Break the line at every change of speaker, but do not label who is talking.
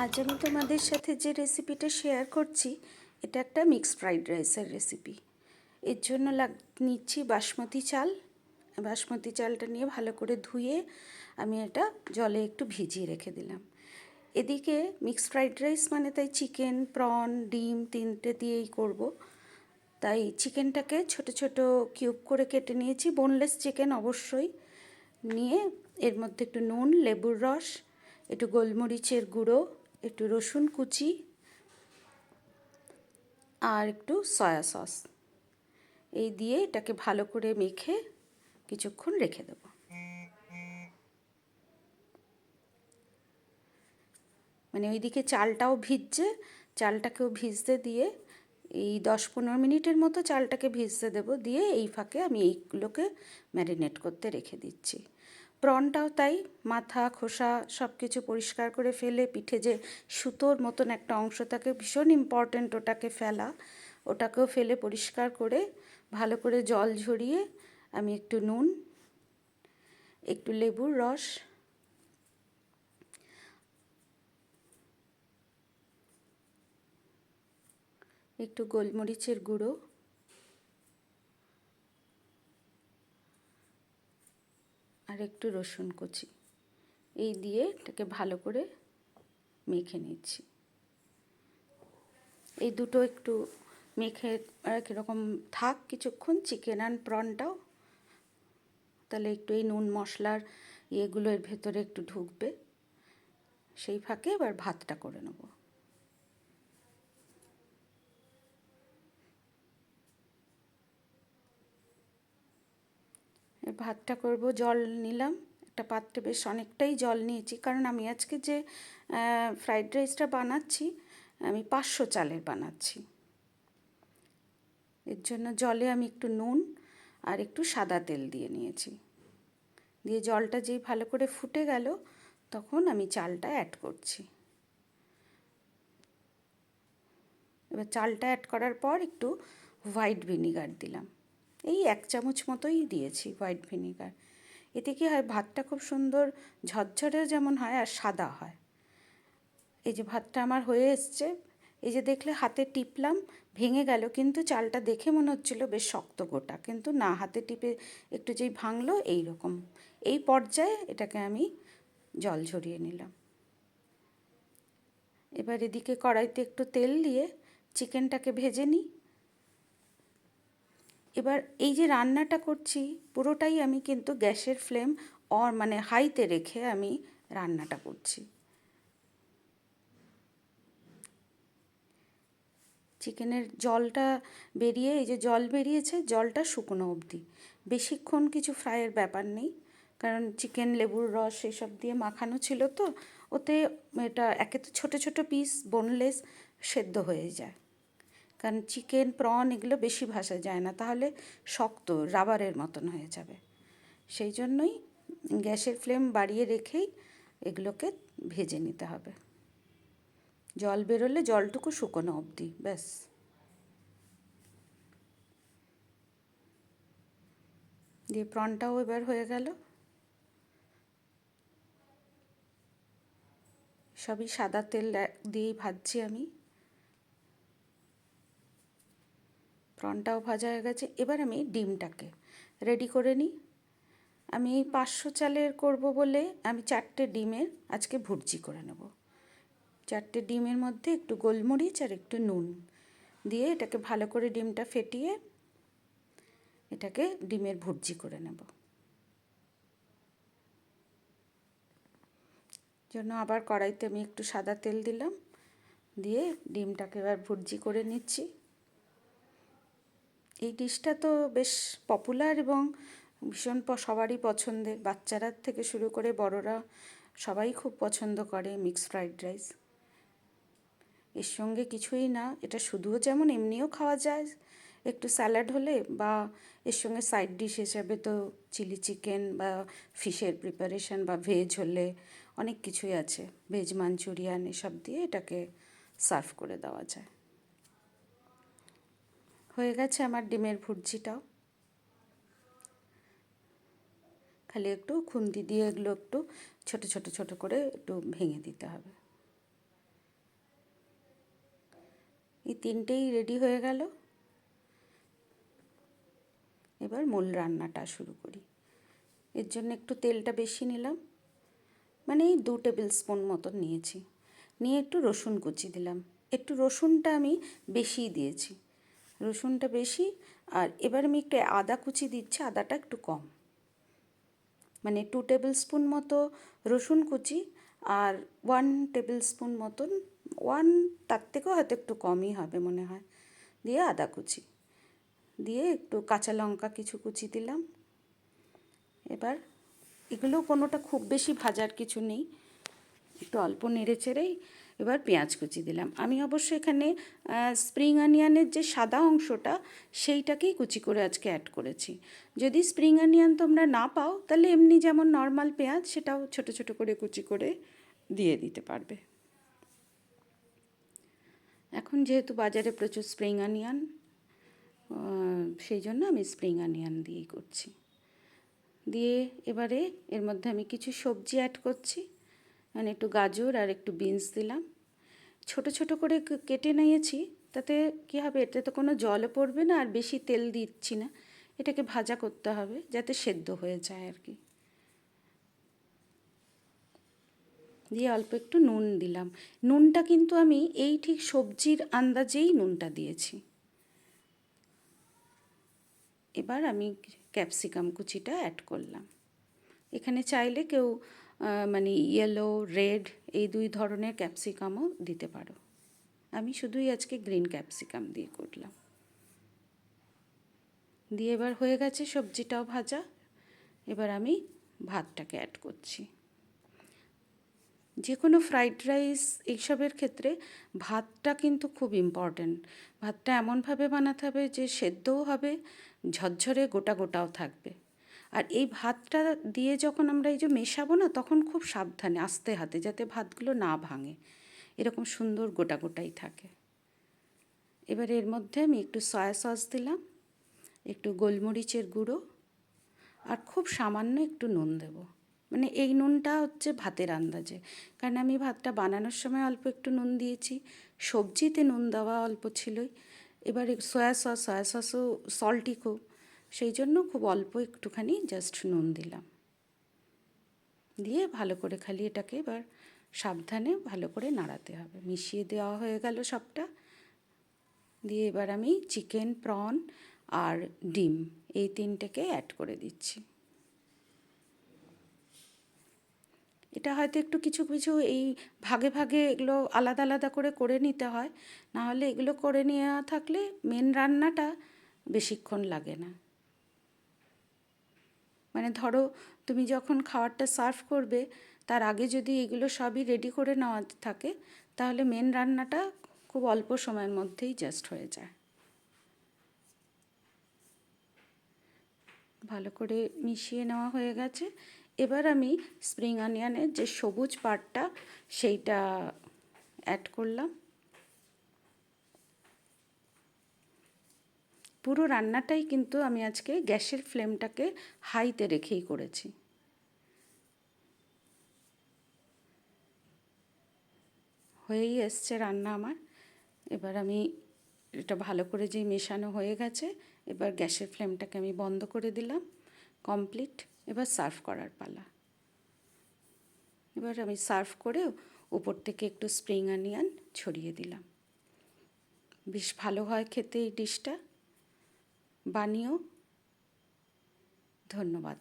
আজ আমি তোমাদের সাথে যে রেসিপিটা শেয়ার করছি এটা একটা মিক্সড ফ্রাইড রাইসের রেসিপি। এর জন্য নিচ্ছি বাসমতি চাল। বাসমতি চালটা নিয়ে ভালো করে ধুয়ে আমি এটা জলে একটু ভিজিয়ে রেখে দিলাম। এদিকে মিক্সড ফ্রাইড রাইস মানে তাই চিকেন, প্রন, ডিম তিনটে দিয়েই করব। তাই চিকেনটাকে ছোট ছোট কিউব করে কেটে নিয়েছি, বোনলেস চিকেন অবশ্যই। নিয়ে এর মধ্যে একটু নুন, লেবুর রস, একটু গোলমরিচের গুঁড়ো, একটু রসুন কুচি আর একটু সয়া সস এই দিয়ে এটাকে ভালো করে মেখে কিছুক্ষণ রেখে দেব। মানে ওইদিকে চালটাও ভিজছে, চালটাকেও ভিজতে দিয়ে এই 10-15 মিনিটের মতো চালটাকে ভিজতে দেব। দিয়ে এই ফাঁকে আমি এইগুলোকে ম্যারিনেট করতে রেখে দিচ্ছি। প্রনটাও তাই, মাথা খোসা সব কিছু পরিষ্কার করে ফেলে পিঠে যে সুতোর মতন একটা অংশ থাকে, ভীষণ ইম্পর্ট্যান্ট ওটাকে ফেলা, ওটাকেও ফেলে পরিষ্কার করে ভালো করে জল ঝরিয়ে আমি একটু নুন, একটু লেবুর রস, একটু গোলমরিচের গুঁড়ো আর একটু রসুন কুচি এই দিয়ে এটাকে ভালো করে মেখে নিচ্ছি। এই দুটো একটু মেখে কীরকম থাক কিছুক্ষণ, চিকেন আর প্রনটাও, তাহলে একটু এই নুন মশলার ইয়েগুলো এর ভেতরে একটু ঢুকবে। সেই ফাঁকে এবার ভাতটা করে নেব। ভাতটা করব, জল নিলাম একটা পাত্রে, বেশ অনেকটাই জল নিয়েছি, কারণ আমি আজকে যে ফ্রাইড রাইসটা বানাচ্ছি আমি 500 চালের বানাচ্ছি। এর জন্য জলে আমি একটু নুন আর একটু সাদা তেল দিয়ে নিয়েছি। দিয়ে জলটা যেই ভালো করে ফুটে গেল তখন আমি চালটা অ্যাড করছি। এবার চালটা অ্যাড করার পর একটু হোয়াইট ভিনিগার দিলাম, এই 1 চামচ মতোই দিয়েছি হোয়াইট ভিনিগার। এতে কি হয়, ভাতটা খুব সুন্দর ঝরঝরে যেমন হয় আর সাদা হয়। এই যে ভাতটা আমার হয়ে এসছে, এই যে দেখলে হাতে টিপলাম ভেঙে গেল, কিন্তু চালটা দেখে মনে হচ্ছিল বেশ শক্ত গোটা, কিন্তু না, হাতে টিপে একটু যেই ভাঙলো এই রকম। এই পর্যায়ে এটাকে আমি জল ঝরিয়ে নিলাম। এবার এদিকে কড়াইতে একটু তেল দিয়ে চিকেনটাকে ভেজে নিই। এবার এই যে রান্নাটা করছি পুরোটাই আমি কিন্তু গ্যাসের ফ্লেম মানে হাইতে রেখে আমি রান্নাটা করছি। চিকেনের জলটা বেরিয়ে, এই যে জল বেরিয়েছে, জলটা শুকনো অবধি, বেশিক্ষণ কিছু ফ্রাইয়ের ব্যাপার নেই, কারণ চিকেন লেবুর রস এসব দিয়ে মাখানো ছিল তো, ওতে এটা একে তো ছোটো ছোটো পিস বোনলেস, সেদ্ধ হয়ে যায়। কারণ চিকেন প্রন এগুলো বেশি ভাজা যায় না, তাহলে শক্ত রাবারের মতন হয়ে যাবে। সেই জন্যই গ্যাসের ফ্লেম বাড়িয়ে রেখেই এগুলোকে ভেজে নিতে হবে। জল বেরোলে জলটুকু শুকনো অবধি, ব্যাস। দিয়ে প্রনটাও এবার হয়ে গেল। সবই সাদা তেল দিয়েই ভাজছি আমি। প্রনটাও ভাজা হয়ে গেছে, এবার আমি ডিমটাকে রেডি করে নিই। আমি 500 চালের করব বলে আমি 4টে ডিমের আজকে ভুর্জি করে নেব। 4টে ডিমের মধ্যে একটু গোলমরিচ আর একটু নুন দিয়ে এটাকে ভালো করে ডিমটা ফেটিয়ে এটাকে ডিমের ভুর্জি করে নেব। জন্য আবার কড়াইতে আমি একটু সাদা তেল দিলাম, দিয়ে ডিমটাকে এবার ভুর্জি করে নিচ্ছি। এই ডিশটা তো বেশ পপুলার এবং ভীষণ সবারই পছন্দের, বাচ্চারা থেকে শুরু করে বড়রা সবাই খুব পছন্দ করে মিক্সড ফ্রাইড রাইস। এর সঙ্গে কিছুই না, এটা শুধুও যেমন এমনিও খাওয়া যায় একটু স্যালাড হলে, বা এর সঙ্গে সাইড ডিশ হিসেবে তো চিলি চিকেন বা ফিশের প্রিপারেশন বা ভেজ হলে অনেক কিছুই আছে, ভেজ মাঞ্চুরিয়ান এসব দিয়ে এটাকে সার্ভ করে দেওয়া যায়। হয়ে গেছে আমার ডিমের ভুর্জিটাও, খালি একটু খুন্তি দিয়ে এগুলো একটু ছোট ছোট ছোট করে একটু ভেঙে দিতে হবে। এই তিনটেই রেডি হয়ে গেল। এবার মূল রান্নাটা শুরু করি। এর জন্য একটু তেলটা বেশি নিলাম, মানে এই 2 টেবিল স্পুন মতন নিয়েছি। নিয়ে একটু রসুন কুচি দিলাম। একটু রসুনটা আমি বেশিই দিয়েছি, রসুনটা বেশি। আর এবার আমি একটু আদা কুচি দিচ্ছি, আদাটা একটু কম, মানে 2 টেবিল স্পুন মতো রসুন কুচি আর 1 টেবিল স্পুন মতন, 1 তার থেকেও হয়তো একটু কমই হবে মনে হয়, দিয়ে আদা কুচি দিয়ে একটু কাঁচা লঙ্কা কিছু কুচি দিলাম। এবার এগুলো কোনোটা খুব বেশি ভাজার কিছু নেই, একটু অল্প নেড়ে চেড়েই এবার পেঁয়াজ কুচি দিলাম। আমি অবশ্য এখানে স্প্রিং অনিয়নের যে সাদা অংশটা সেইটাকেই কুচি করে আজকে অ্যাড করেছি। যদি স্প্রিং অনিয়ন তোমরা না পাও তাহলে এমনি যেমন নর্মাল পেঁয়াজ সেটাও ছোট ছোট করে কুচি করে দিয়ে দিতে পারবে। এখন যেহেতু বাজারে প্রচুর স্প্রিং অনিয়ন, সেই জন্য আমি স্প্রিং অনিয়ন দিয়েই করছি। দিয়ে এবারে এর মধ্যে আমি কিছু সবজি অ্যাড করছি, মানে একটু গাজর আর একটু বিনস দিলাম। ছোট ছোট করে কেটে নিয়েছি, তাতে কী হবে, এতে তো কোনো জলও পড়বে না আর বেশি তেল দিচ্ছি না। এটাকে ভাজা করতে হবে যাতে সেদ্ধ হয়ে যায় আর কি। দিয়ে অল্প একটু নুন দিলাম। নুনটা কিন্তু আমি এই ঠিক সবজির আন্দাজেই নুনটা দিয়েছি। এবার আমি ক্যাপসিকাম কুচিটা অ্যাড করলাম। এখানে চাইলে কেউ মানে ইয়েলো রেড এই 2 ধরনের ক্যাপসিকামও দিতে পারো। আমি শুধুই আজকে গ্রিন ক্যাপসিকাম দিয়ে করলাম। দিয়ে এবার হয়ে গেছে সবজিটাও ভাজা। এবার আমি ভাতটাকে অ্যাড করছি। যে কোনো ফ্রাইড রাইস এইসবের ক্ষেত্রে ভাতটা কিন্তু খুব ইম্পর্ট্যান্ট। ভাতটা এমনভাবে বানাতে হবে যে সেদ্ধও হবে, ঝরঝরে গোটা গোটাও থাকবে। আর এই ভাতটা দিয়ে যখন আমরা এই যে মেশাবো না, তখন খুব সাবধানে আস্তে হাতে, যাতে ভাতগুলো না ভাঙে, এরকম সুন্দর গোটা গোটাই থাকে। এবার এর মধ্যে আমি একটু সয়া সস দিলাম, একটু গোলমরিচের গুঁড়ো আর খুব সামান্য একটু নুন দেবো। মানে এই নুনটা হচ্ছে ভাতের আন্দাজে, কারণ আমি ভাতটা বানানোর সময় অল্প একটু নুন দিয়েছি, সবজিতে নুন দেওয়া অল্প ছিলই। এবার সয়া সসও সল্টি খুব, সেই জন্য খুব অল্প একটুখানি জাস্ট নুন দিলাম। দিয়ে ভালো করে খালি এটাকে এবার সাবধানে ভালো করে নাড়াতে হবে। মিশিয়ে দেওয়া হয়ে গেল সবটা। দিয়ে এবার আমি চিকেন, প্রন আর ডিম এই 3টেকে অ্যাড করে দিচ্ছি। এটা হয়তো একটু কিছু কিছু এই ভাগে ভাগে এগুলো আলাদা আলাদা করে নিতে হয়, নাহলে এগুলো করে নেওয়া থাকলে মেন রান্নাটা বেশিক্ষণ লাগে না। মানে ধরো তুমি যখন খাবারটা সার্ভ করবে তার আগে যদি এগুলো সবই রেডি করে নেওয়া থাকে, তাহলে মেন রান্নাটা খুব অল্প সময়ের মধ্যেই জাস্ট হয়ে যায়। ভালো করে মিশিয়ে নেওয়া হয়ে গেছে। এবার আমি স্প্রিং অনিয়নের যে সবুজ পার্টটা সেইটা অ্যাড করলাম। পুরো রান্নাটাই কিন্তু আমি আজকে গ্যাসের ফ্লেমটাকে হাইতে রেখেই করেছি। হয়েই এসছে রান্না আমার। এবার আমি এটা ভালো করে যেই মেশানো হয়ে গেছে, এবার গ্যাসের ফ্লেমটাকে আমি বন্ধ করে দিলাম। কমপ্লিট। এবার সার্ভ করার পালা। এবার আমি সার্ভ করেও উপর থেকে একটু স্প্রিং অনিয়ন ছড়িয়ে দিলাম। বেশ ভালো হয় খেতে এই ডিশটা, বানিও। ধন্যবাদ।